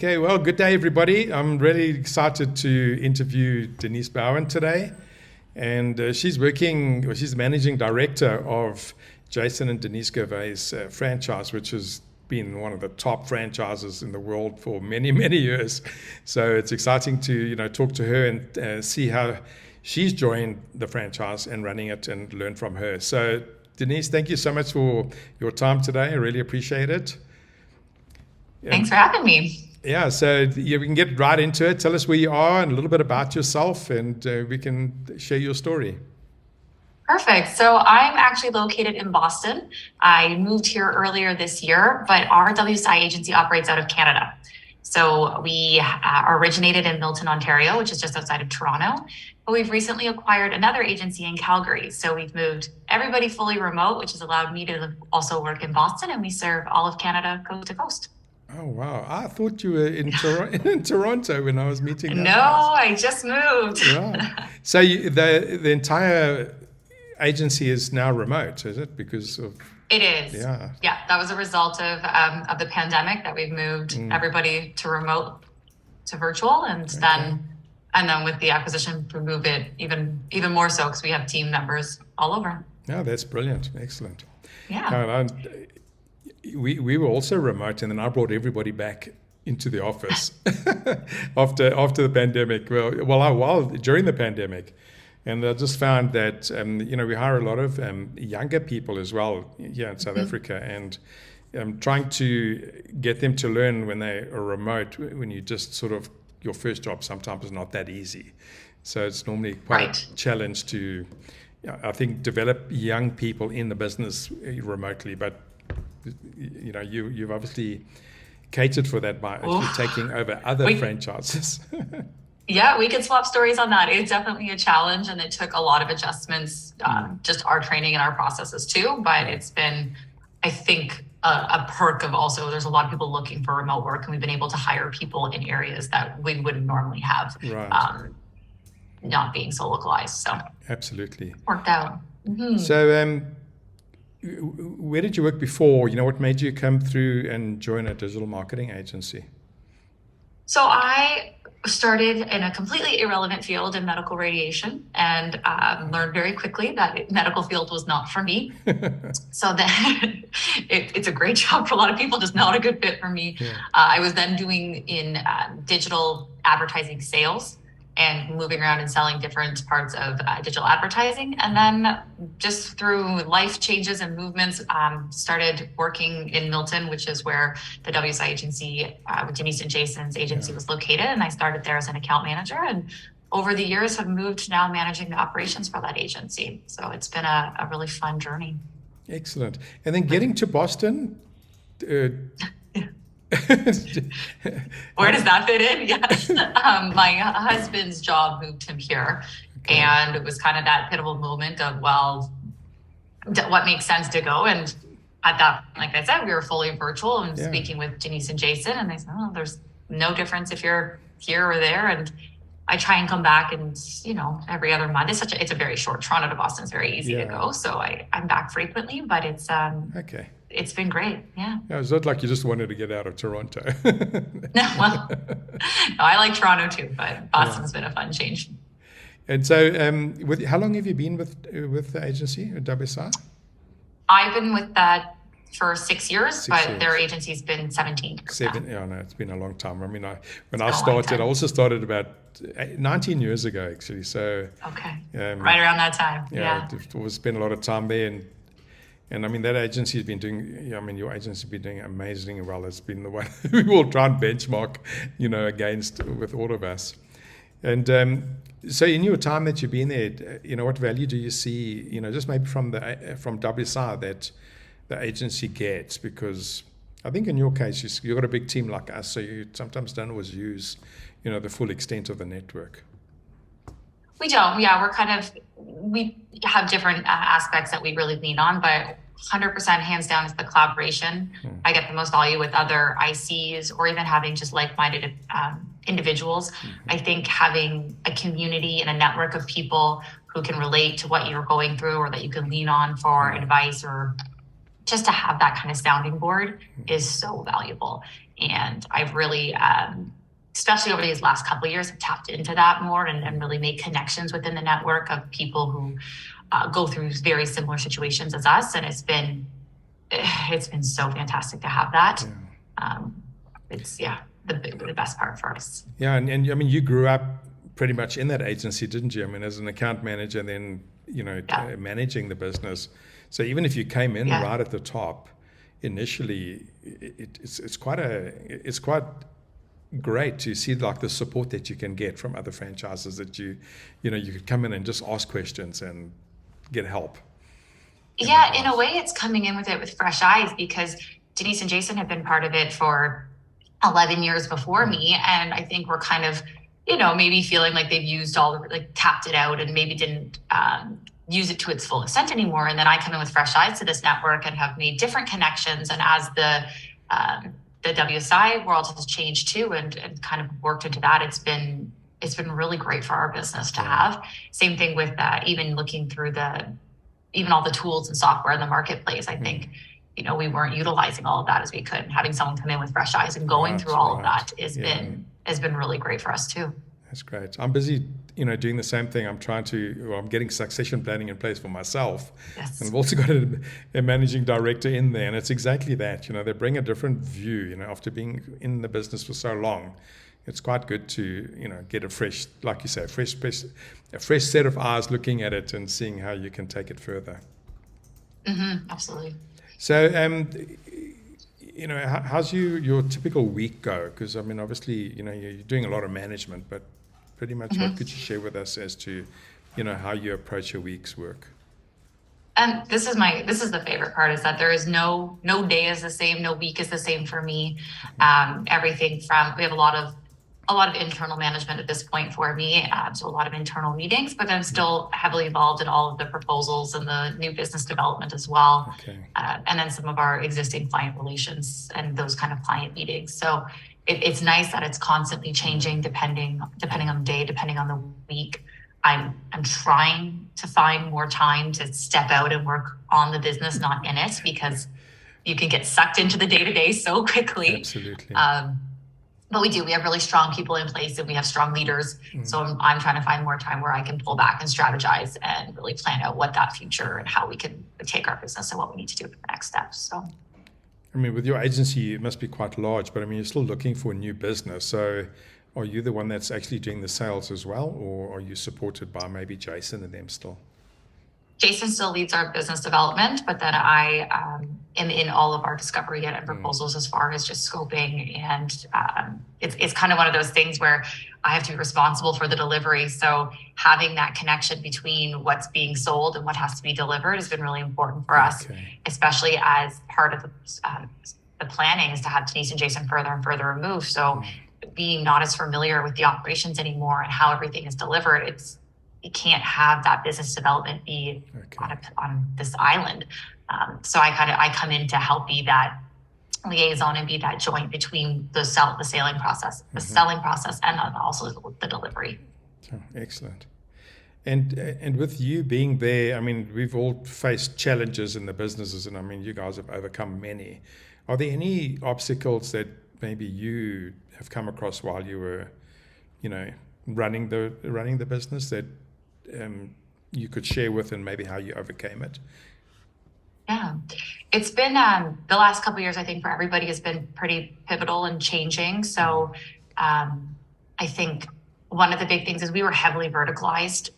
Okay, well, good day, everybody. I'm really excited to interview Denise Bowen today. And she's managing director of Jason and Denise Gervais franchise, which has been one of the top franchises in the world for many, many years. So it's exciting to, talk to her and see how she's joined the franchise and running it and learn from her. So Denise, thank you so much for your time today. I really appreciate it. Thanks for having me. Yeah, so we can get right into it. Tell us where you are and a little bit about yourself, and we can share your story. Perfect. So I'm actually located in Boston. I moved here earlier this year, but our WSI agency operates out of Canada. So we originated in Milton, Ontario, which is just outside of Toronto. But we've recently acquired another agency in Calgary. So we've moved everybody fully remote, which has allowed me to also work in Boston, and we serve all of Canada coast to coast. Oh, wow. I thought you were in Toronto when I was meeting that No, guys. I just moved. Right. So the entire agency is now remote, is it? Because of It is. yeah. Yeah, that was a result of the pandemic that we've moved everybody to remote to virtual, and then with the acquisition we move it even more so because we have team members all over. No, that's brilliant. Excellent. Yeah. We were also remote, and then I brought everybody back into the office after the pandemic. While during the pandemic, and I just found that we hire a lot of younger people as well here in South Africa, and trying to get them to learn when they are remote, when you just sort of your first job sometimes is not that easy. So it's normally quite a challenge to, I think, develop young people in the business remotely, but you've obviously catered for that by taking over other franchises. Yeah, we could swap stories on that. It's definitely a challenge, and it took a lot of adjustments, just our training and our processes too. But it's been, I think, a perk of also there's a lot of people looking for remote work, and we've been able to hire people in areas that we wouldn't normally have, not being so localized. So absolutely worked out. Mm-hmm. So where did you work before? What made you come through and join a digital marketing agency? So I started in a completely irrelevant field in medical radiation, and learned very quickly that medical field was not for me. So then it's a great job for a lot of people, just not a good fit for me. Yeah. I was then doing in digital advertising sales and moving around and selling different parts of digital advertising. And then just through life changes and movements, started working in Milton, which is where the WSI agency, with Denise and Jason's agency was located. And I started there as an account manager, and over the years have moved to now managing the operations for that agency. So it's been a really fun journey. Excellent. And then getting to Boston, where does that fit in? Yes. My husband's job moved him here. Okay. And it was kind of that pivotal moment of, what makes sense to go? And at that, like I said, we were fully virtual and speaking with Denise and Jason, and they said, there's no difference if you're here or there. And I try and come back and, every other month. It's a very short, Toronto to Boston is very easy to go. So I'm back frequently, but it's, okay. It's been great. Yeah. It's not like you just wanted to get out of Toronto. No, I like Toronto too, but Boston's been a fun change. And so, how long have you been with the agency at WSI? I've been with that for 6 years, but their agency's been 17 years. It's been a long time. I mean, when I started, I also started about 19 years ago, actually. So okay, right around that time. I've spent a lot of time there, and I mean, that agency has been doing, your agency has been doing amazingly well. It's been the one we will try and benchmark, against with all of us. And so in your time that you've been there, what value do you see, just maybe from WSI that the agency gets? Because I think in your case, you've got a big team like us, so you sometimes don't always use, the full extent of the network. We don't. Yeah, we have different aspects that we really lean on, but 100% hands down is the collaboration. I get the most value with other ICs or even having just like-minded individuals. I think having a community and a network of people who can relate to what you're going through or that you can lean on for advice or just to have that kind of sounding board is so valuable. And I've really, especially over these last couple of years, have tapped into that more and really made connections within the network of people who go through very similar situations as us. And it's been so fantastic to have that. It's the best part for us. Yeah, and I mean, you grew up pretty much in that agency, didn't you? I mean, as an account manager, and then managing the business. So even if you came in right at the top, initially, it's quite great to see like the support that you can get from other franchises, that you could come in and just ask questions and get help. Yeah, in a way, it's coming in with fresh eyes, because Denise and Jason have been part of it for 11 years before me, and I think we're kind of, maybe feeling like they've used tapped it out and maybe didn't use it to its full extent anymore. And then I come in with fresh eyes to this network and have made different connections. And as the WSI world has changed too, and kind of worked into that, it's been really great for our business to have. Same thing with even looking through even all the tools and software in the marketplace. I think we weren't utilizing all of that as we could. And having someone come in with fresh eyes and going through all of that has been really great for us too. That's great. I'm busy, doing the same thing. I'm getting succession planning in place for myself. Yes. And I've also got a managing director in there, and it's exactly that. They bring a different view. After being in the business for so long, it's quite good to, get a fresh, like you say, a fresh set of eyes looking at it and seeing how you can take it further. Mm-hmm, absolutely. So, how's your typical week go? Because I mean, obviously, you're doing a lot of management, but pretty much what could you share with us as to, how you approach your week's work? And this is the favorite part, is that there is no day is the same, no week is the same for me. Everything from, we have a lot of internal management at this point for me, so a lot of internal meetings, but I'm still heavily involved in all of the proposals and the new business development as well. Okay. And then some of our existing client relations and those kind of client meetings. So it's nice that it's constantly changing depending on the day, depending on the week. I'm trying to find more time to step out and work on the business, not in it, because you can get sucked into the day-to-day so quickly. Absolutely. But we have really strong people in place, and we have strong leaders. So I'm trying to find more time where I can pull back and strategize and really plan out what that future and how we can take our business and what we need to do for the next steps. So, I mean, with your agency, it must be quite large, but I mean, you're still looking for a new business. So are you the one that's actually doing the sales as well, or are you supported by maybe Jason and them still? Jason still leads our business development, but then I am in all of our discovery and proposals as far as just scoping. And it's kind of one of those things where I have to be responsible for the delivery. So having that connection between what's being sold and what has to be delivered has been really important for us, especially as part of the planning is to have Denise and Jason further and further removed. So being not as familiar with the operations anymore and how everything is delivered, you can't have that business development be on this island. So I come in to help be that liaison and be that joint between the selling process, and also the delivery. Oh, excellent. And with you being there, I mean, we've all faced challenges in the businesses, and I mean, you guys have overcome many. Are there any obstacles that maybe you have come across while you were, running the business that you could share with, and maybe how you overcame it? Yeah, it's been the last couple of years, I think, for everybody has been pretty pivotal and changing. So I think one of the big things is we were heavily verticalized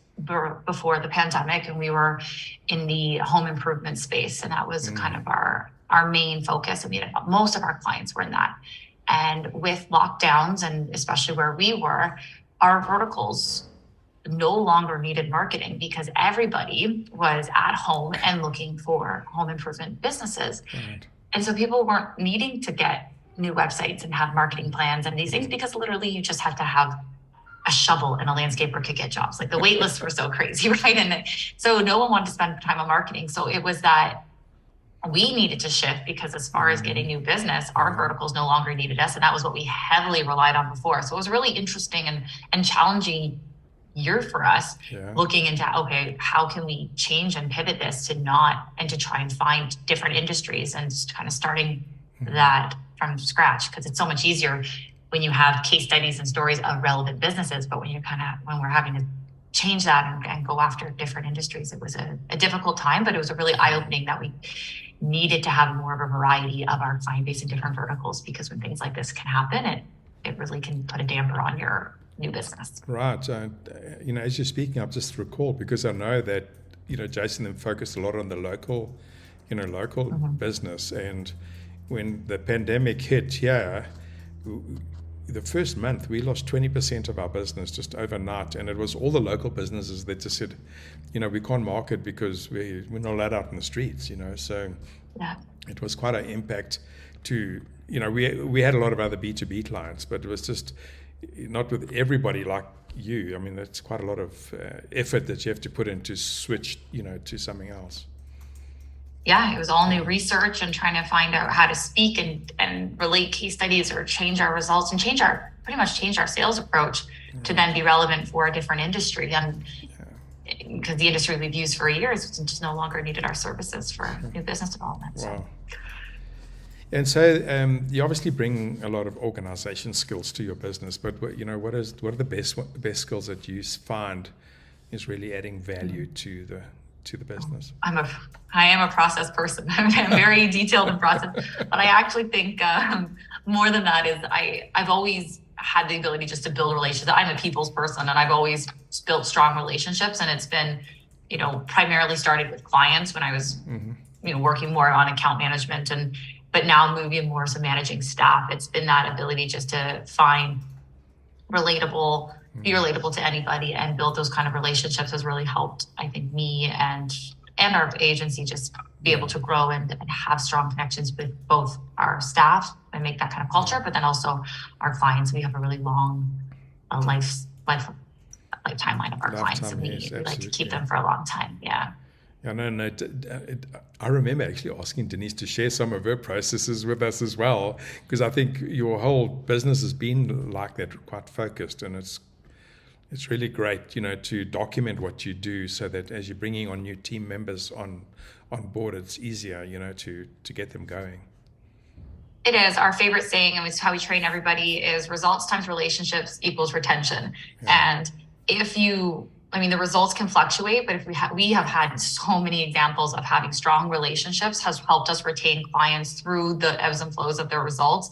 before the pandemic, and we were in the home improvement space, and that was kind of our main focus. I mean, most of our clients were in that. And with lockdowns, and especially where we were, our verticals no longer needed marketing because everybody was at home and looking for home improvement businesses. Right. And so people weren't needing to get new websites and have marketing plans and these things, because literally you just had to have a shovel and a landscaper could get jobs. Like the wait lists were so crazy, right? And so no one wanted to spend time on marketing. So it was that we needed to shift, because as far as getting new business, our verticals no longer needed us. And that was what we heavily relied on before. So it was really interesting and challenging year for us, looking into, okay, how can we change and pivot this to try and find different industries, and just kind of starting that from scratch, because it's so much easier when you have case studies and stories of relevant businesses. But when we're having to change that and go after different industries, it was a difficult time, but it was a really eye-opening that we needed to have more of a variety of our client base in different verticals, because when things like this can happen, it really can put a damper on your new business. Right. As you're speaking, I've just recalled, because I know that, Jason then focused a lot on the local business. And when the pandemic hit here, the first month we lost 20% of our business just overnight. And it was all the local businesses that just said, we can't market because we're not allowed out in the streets, So yeah. It was quite an impact to, we had a lot of other B2B clients, but it was just not with everybody like you. I mean, that's quite a lot of effort that you have to put in to switch, to something else. Yeah, it was all new research and trying to find out how to speak and relate case studies or change our results and pretty much change our sales approach to then be relevant for a different industry. And because the industry we've used for years just no longer needed our services for new business development. Wow. So. And so you obviously bring a lot of organization skills to your business, but what are the best skills that you find is really adding value to the business? I am a process person. I'm very detailed in process, but I actually think more than that is I've always had the ability just to build relationships. I'm a people's person, and I've always built strong relationships, and it's been, primarily started with clients when I was, working more on account management, but now moving more to managing staff. It's been that ability just to be relatable to anybody and build those kind of relationships has really helped, I think, me and our agency just be able to grow and have strong connections with both our staff and make that kind of culture, but then also our clients. We have a really long lifetime line of our clients, and we like to keep them for a long time. Yeah. Yeah, no. I remember actually asking Denise to share some of her processes with us as well, because I think your whole business has been like that, quite focused, and it's really great, to document what you do, so that as you're bringing on new team members on board, it's easier, to get them going. It is. Our favorite saying, and it's how we train everybody, is results times relationships equals retention. Yeah. And the results can fluctuate, but if we have had so many examples of having strong relationships has helped us retain clients through the ebbs and flows of their results,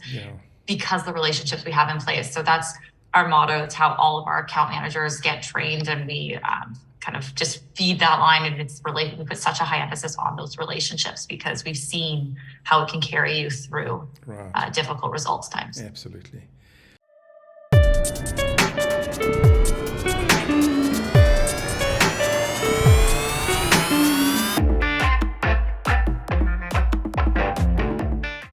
because the relationships we have in place. So that's our motto. It's how all of our account managers get trained, and we kind of just feed that line. And we put such a high emphasis on those relationships because we've seen how it can carry you through difficult results times. Absolutely.